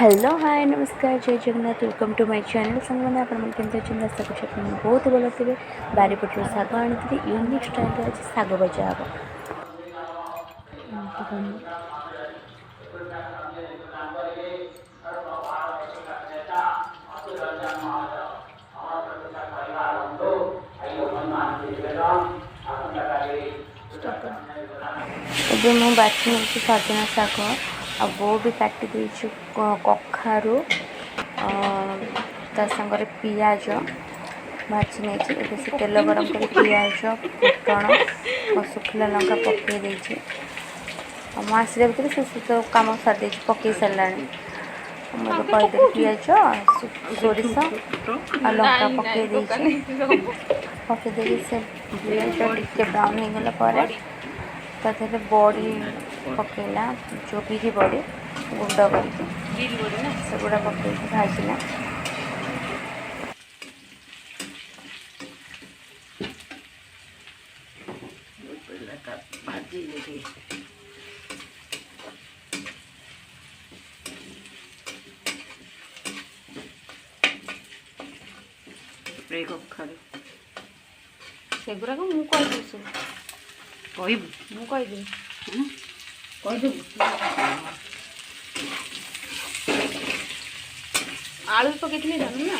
Hello hi नमस्कार जय Jagannath welcome to my channel संगने आपण केमती अच्छे आशा कर बहुत भल थे बारीपटर शाग आनी यूनिक स्टाइल अच्छे शाग भजा हम ଏବେ ମୁଁ ବାଛି ନେଉଛି ସଜନା ଶାଗ ଆଉ ବୋଉ ବି କାଟି ଦେଇଛୁ କଖାରୁ ତା ସାଙ୍ଗରେ ପିଆଜ ବାଛି ନେଇଛି। ଏବେ ସେ ତେଲ ଗରମ କରି ପିଆଜ ଫୁଟଣ ଶୁଖିଲା ଲଙ୍କା ପକାଇ ଦେଇଛି। ଆଉ ମୁଁ ଆସିଲା ଭିତରେ ସେ ତ କାମ ସାରି ଦେଇଛି ପକାଇ ସାରିଲାଣି। ମୁଁ ଏବେ କହିଦେଲି ପିଆଜ ସୋରିଷ ଆଉ ଲଙ୍କା ପକାଇ ଦେଇଛି। ପକାଇ ଦେଇକି ସେ ପିଆଜ ଟିକେ ବ୍ରାଉନ୍ ହେଇଗଲା ପରେ ତା ଦେହରେ ବଡ଼ି ପକାଇଲା ଯେଉଁ ବିରି ବଡ଼ି ଗୁଣ୍ଡ କରିକି ସେଗୁଡ଼ା ପକାଇକି ଭାଜିଲା। ସେଗୁଡ଼ାକ ମୁଁ କହିଦେବି ସବୁ କହିବୁ ମୁଁ କହିଦେବି କହିଦେବୁ ଆଳୁ ପକେଇଥିଲି ଜାଣୁ ନା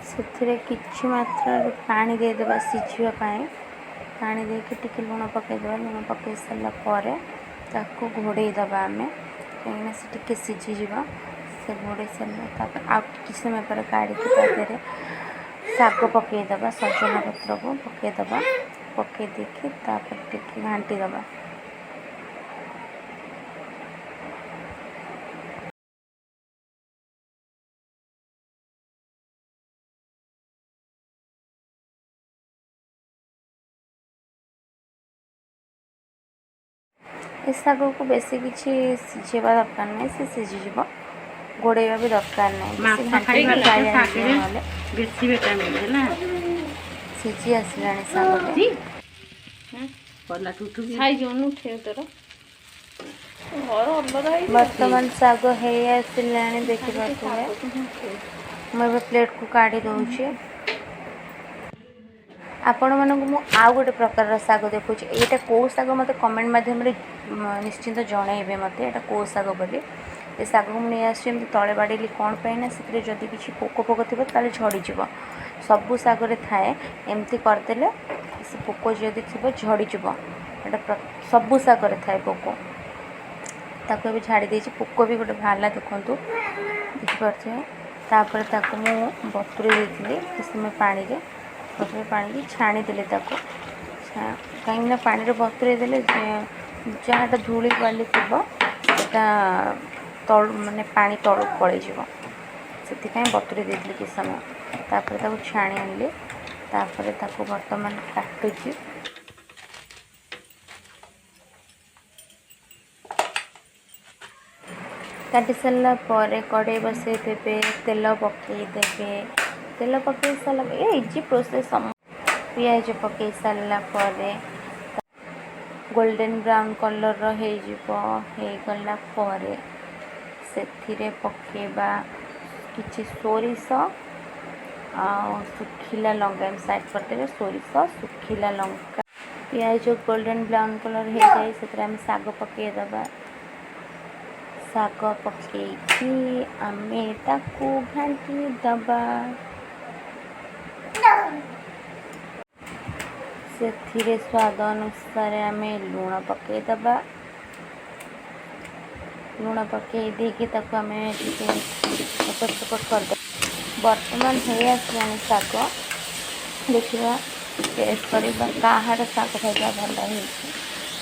ସେଥିରେ କିଛି ମାତ୍ରାରେ ପାଣି ଦେଇଦେବା ସିଝିବା ପାଇଁ। ପାଣି ଦେଇକି ଟିକେ ଲୁଣ ପକାଇଦେବା। ଲୁଣ ପକାଇ ସାରିଲା ପରେ ତାକୁ ଘୋଡ଼େଇ ଦେବା ଆମେ, କାହିଁକିନା ସେ ଟିକେ ସିଝିଯିବ। ସେ ଘୋଡ଼େଇ ସାରିଲା ତାପରେ ଆଉ କିଛି ସମୟ ପରେ କାଢ଼ିକି ତା ଦେହରେ ଶାଗ ପକାଇଦେବା, ସଜନା ପତ୍ରକୁ ପକାଇଦେବା। ପକାଇ ଦେଇକି ତାପରେ ଟିକେ ଘାଣ୍ଟି ଦେବା। ଏ ଶାଗକୁ ବେଶୀ କିଛି ସିଝେଇବା ଦରକାର ନାହିଁ, ସେ ସିଝିଯିବ। ଘୋଡ଼େଇବା ବି ଦରକାର ନାହିଁ, ବେଶୀ ଘାଣ୍ଟିକି ବାଳିଆ ହେଇଯିବ ନହେଲେ। ବେଶୀ ଭିଟାମିନ୍ ହେଲା। ସିଝି ଆସିଲାଣି ଶାଗଟି। ବର୍ତ୍ତମାନ ଶାଗ ହେଇ ଆସିଲାଣି ଦେଖିପାରୁଥିବେ। ମୁଁ ଏବେ ପ୍ଲେଟ୍କୁ କାଢ଼ି ଦେଉଛି। ଆପଣମାନଙ୍କୁ ମୁଁ ଆଉ ଗୋଟେ ପ୍ରକାରର ଶାଗ ଦେଖାଉଛି। ଏଇଟା କେଉଁ ଶାଗ ମୋତେ କମେଣ୍ଟ ମାଧ୍ୟମରେ ନିଶ୍ଚିନ୍ତ ଜଣାଇବେ ମୋତେ ଏଇଟା କେଉଁ ଶାଗ ବୋଲି। ଏ ଶାଗକୁ ମୁଁ ନେଇ ଆସିଛି ଏମିତି ତଳେ ବାଡ଼େଇଲି କ'ଣ ପାଇଁ ନା ସେଥିରେ ଯଦି କିଛି ପୋକ ଫୋକ ଥିବ ତାହେଲେ ଝଡ଼ିଯିବ। ସବୁ ଶାଗରେ ଥାଏ, ଏମିତି କରିଦେଲେ ସେ ପୋକ ଯଦି ଥିବ ଝଡ଼ିଯିବ। ଏଇଟା ସବୁ ଶାଗରେ ଥାଏ ପୋକ। ତାକୁ ଏବେ ଝାଡ଼ି ଦେଇଛି। ପୋକ ବି ଗୋଟେ ବାହାରିଲା ଦେଖନ୍ତୁ, ଦେଖିପାରୁଥିବେ। ତାପରେ ତାକୁ ମୁଁ ବତୁରେଇ ଦେଇଥିଲି କିଛି ସମୟ ପାଣିରେ ଛାଣିଦେଲି ତାକୁ। କାହିଁକିନା ପାଣିରେ ବତୁରେଇ ଦେଲେ ଯାହାଟା ଧୂଳି ବାଲି ଥିବ ସେଟା ତଳୁ ମାନେ ପାଣି ତଳକୁ ପଳେଇଯିବ। ସେଥିପାଇଁ ବତୁରେଇ ଦେଇଥିଲି କିଛି ସମୟ। ତାପରେ ତାକୁ ଛାଣି ଆଣିଲି। ତାପରେ ତାକୁ ବର୍ତ୍ତମାନ କାଟୁଛି। କାଟି ସାରିଲା ପରେ କଡ଼େଇ ବସାଇ ଦେବେ, ତେଲ ପକାଇ ଦେବେ। ତେଲ ପକାଇ ସାରିଲା ପରେ ଇଜି ପ୍ରୋସେସ୍। ପିଆଜ ପକାଇ ସାରିଲା ପରେ ଗୋଲ୍ଡେନ୍ ବ୍ରାଉନ୍ କଲର୍ର ହେଇଗଲା ପରେ ସେଥିରେ ପକାଇବା କିଛି ସୋରିଷ ଆଉ ଶୁଖିଲା ଲଙ୍କା। ଏମିତି ସାଇଡ଼୍ କରିଦେବେ, ସୋରିଷ ଶୁଖିଲା ଲଙ୍କା। ପିଆଜ ଗୋଲ୍ଡେନ୍ ବ୍ରାଉନ୍ କଲର୍ ହେଇଯାଏ, ସେଥିରେ ଆମେ ଶାଗ ପକାଇଦେବା। ଶାଗ ପକାଇକି ଆମେ ତାକୁ ଘାଣ୍ଟି ଦେବା। ସେଥିରେ ସ୍ୱାଦ ଅନୁସାରେ ଆମେ ଲୁଣ ପକାଇଦେବା। ଲୁଣ ପକାଇ ଦେଇକି ତାକୁ ଆମେ ଟିକେ ଏପଟ ସେପଟ କରିଦେବା। ବର୍ତ୍ତମାନ ହେଇ ଆସିଲାଣି ଶାଗ। ଦେଖିବା ଟେଷ୍ଟ କରିବା କାହାର ଶାଗ ଭଜା ଭଲ ହେଇଛି।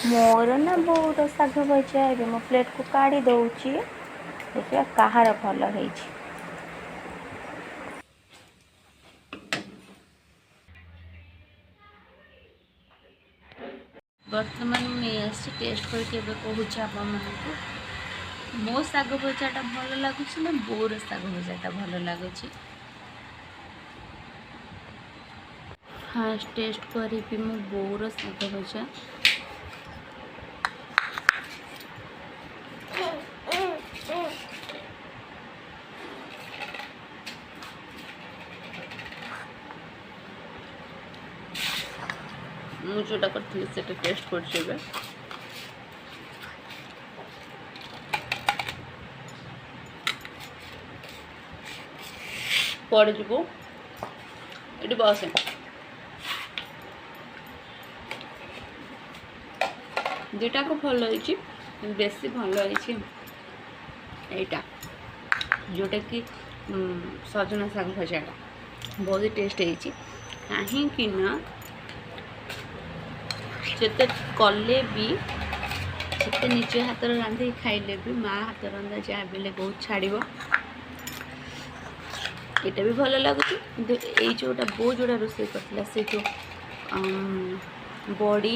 ମୋର ନା ବୋଉର ଶାଗ ଭଜା। ଏବେ ମୁଁ ପ୍ଲେଟ୍କୁ କାଢ଼ି ଦେଉଛି। ଦେଖିବା କାହାର ଭଲ ହେଇଛି। ବର୍ତ୍ତମାନ ମୁଁ ନେଇ ଆସିଛି, ଟେଷ୍ଟ କରିକି ଏବେ କହୁଛି ଆପଣମାନଙ୍କୁ ମୋ ଶାଗ ଭଜାଟା ଭଲ ଲାଗୁଛି ନା ବୋଉର ଶାଗ ଭଜାଟା ଭଲ ଲାଗୁଛି। ଫାଷ୍ଟ ଟେଷ୍ଟ କରିବି ମୁଁ ବୋଉର ଶାଗ ଭଜା। जोटा करथिले सेटा टेस्ट करछेबे पड़े जीवो एटी बस दुटा को भल होइछि बेसी भल होइछि एटा जोटा कि सजना साग भजाटा बहुत टेस्ट होइछि कहीं ना जिते कले भी जिते निजे हाथ रांधि खाइले भी माँ हाथ रंधा जहाँ बेले बहुत छाड़ यहाँ भी भल लगुच कि जोटा बो जोड़ा रोषे करथिला से जो बड़ी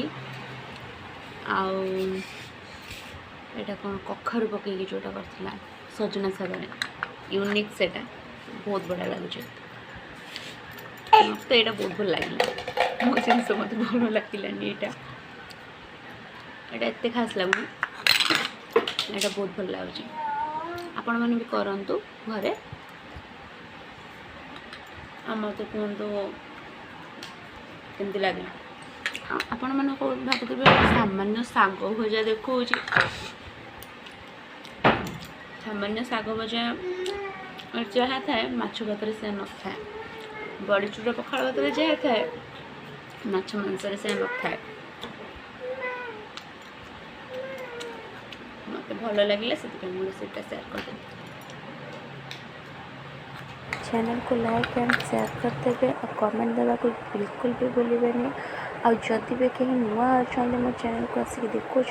आटा कौन कखारू पकईकि जोटा करथिला सजना सागर यूनिक सेटा बहुत बढ़िया लगुच मत यहाँ बहुत भल लगे मो जिन मत भल लगे यहाँ एत खास लगुन यहाँ बहुत भल लगुच आपण मैंने भी करंतु घरे मत कहतु केमती लगे आपण मैंने भावुवे सामान्य साग भजा देखा सामान्य साग भजा जहाँ थाए माछ भात से न था बड़ी चूड़ा पखाड़ भात जहाँ थाए माछ मांस से न था मत भल लगे से शेयर कर चैनल को लाइक एंड शेयर करते हुए और कमेंट देवा को बिल्कुल भी भूलिबेनी और जदि भी कहीं नुआ अच्छा मो चैनल को आसिक देखुं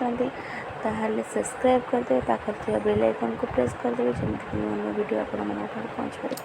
ताहले सब्सक्राइब करदे पाखर बेल आइकन को प्रेस करदे जमीन नुआ वीडियो आप पहुँच पारे।